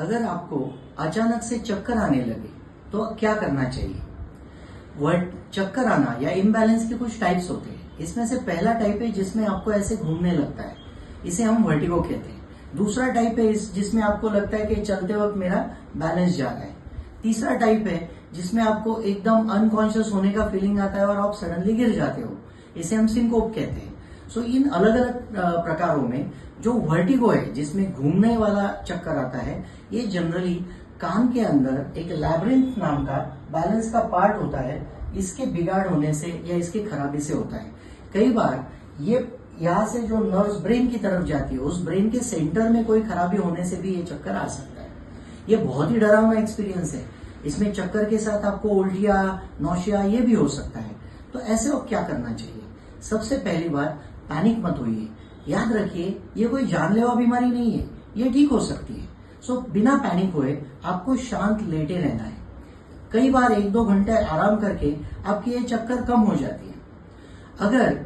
अगर आपको अचानक से चक्कर आने लगे तो क्या करना चाहिए? चक्कर आना या इम्बैलेंस के कुछ टाइप्स होते हैं। इसमें से पहला टाइप है जिसमें आपको ऐसे घूमने लगता है, इसे हम वर्टिगो कहते हैं। दूसरा टाइप है जिसमें आपको लगता है कि चलते वक्त मेरा बैलेंस जा रहा है। तीसरा टाइप है जिसमें आपको एकदम अनकॉन्शियस होने का फीलिंग आता है और आप सडनली गिर जाते हो, इसे हम सिंकोप कहते हैं। सो इन अलग अलग प्रकारों में जो वर्टिगो है जिसमें घूमने वाला चक्कर आता है, ये जनरली कान के अंदर एक लैब्रिंथ नाम का बैलेंस का पार्ट होता है, इसके बिगाड़ होने से या इसकी खराबी से होता है। कई बार ये यहाँ से जो नर्व्स ब्रेन की तरफ जाती है, उस ब्रेन के सेंटर में कोई खराबी होने से भी ये चक्कर आ सकता है। ये बहुत ही डरावना एक्सपीरियंस है। इसमें चक्कर के साथ आपको उल्टिया, नौशिया ये भी हो सकता है। तो ऐसे वक्त क्या करना चाहिए? सबसे पहली बात, पैनिक मत होइए। याद रखिए, ये कोई जानलेवा बीमारी नहीं है, ये ठीक हो सकती है। सो बिना पैनिक हुए आपको शांत लेटे रहना है। कई बार 1-2 घंटे आराम करके आपकी ये चक्कर कम हो जाती है। अगर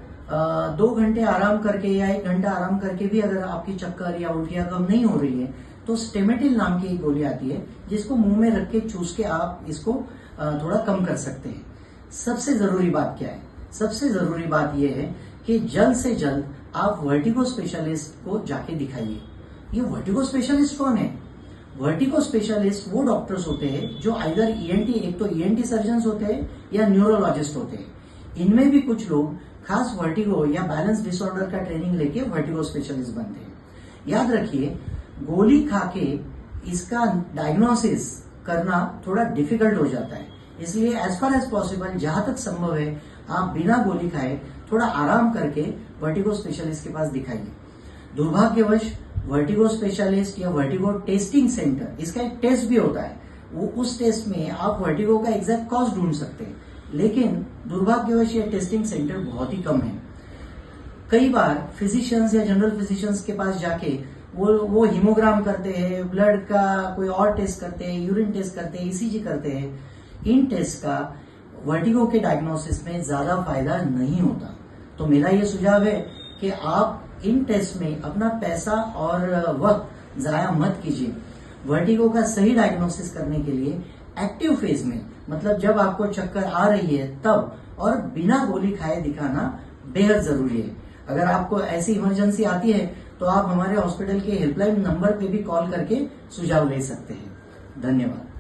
2 घंटे आराम करके या 1 घंटा आराम करके भी अगर आपकी चक्कर या उल्टियां कम नहीं हो रही है, तो स्टेमेटिल नाम की एक गोली आती है जिसको मुंह में रख के चूस के आप इसको थोड़ा कम कर सकते हैं। सबसे जरूरी बात क्या है? सबसे जरूरी बात यह है कि जल्द से जल्द आप वर्टिगो स्पेशलिस्ट को जाके दिखाइए। ये वर्टिगो स्पेशलिस्ट कौन है? वर्टिगो स्पेशलिस्ट वो डॉक्टर्स होते हैं जो आइदर एक तो ईएनटी सर्जन होते हैं या न्यूरोलॉजिस्ट होते हैं। इनमें भी कुछ लोग खास वर्टिगो या बैलेंस डिसऑर्डर का ट्रेनिंग लेके वर्टिगो स्पेशलिस्ट बनते हैं। याद रखिए, गोली खा के इसका डायग्नोसिस करना थोड़ा डिफिकल्ट हो जाता है, इसलिए एज फार एज पॉसिबल, जहां तक संभव है, आप बिना गोली खाए थोड़ा आराम करके वर्टिगो स्पेशलिस्ट के पास दिखाइए। दुर्भाग्यवश वर्टिगो स्पेशलिस्ट या वर्टिगो टेस्टिंग सेंटर, इसका एक टेस्ट भी होता है, वो उस टेस्ट में आप वर्टिगो का एग्जैक्ट कॉज ढूंढ सकते हैं, लेकिन दुर्भाग्यवश ये टेस्टिंग सेंटर बहुत ही कम है। कई बार फिजिशियंस या जनरल फिजिशियंस के पास जाके वो हीमोग्राम करते हैं, ब्लड का कोई और टेस्ट करते हैं, यूरिन टेस्ट करते हैं, ईसीजी करते हैं। इन टेस्ट का वर्टिगो के डायग्नोसिस में ज्यादा फायदा नहीं होता। तो मेरा ये सुझाव है कि आप इन टेस्ट में अपना पैसा और वक्त जाया मत कीजिए। वर्टिगो का सही डायग्नोसिस करने के लिए एक्टिव फेज में, मतलब जब आपको चक्कर आ रही है तब, और बिना गोली खाए दिखाना बेहद जरूरी है। अगर आपको ऐसी इमरजेंसी आती है तो आप हमारे हॉस्पिटल के हेल्पलाइन नंबर पे भी कॉल करके सुझाव ले सकते हैं। धन्यवाद।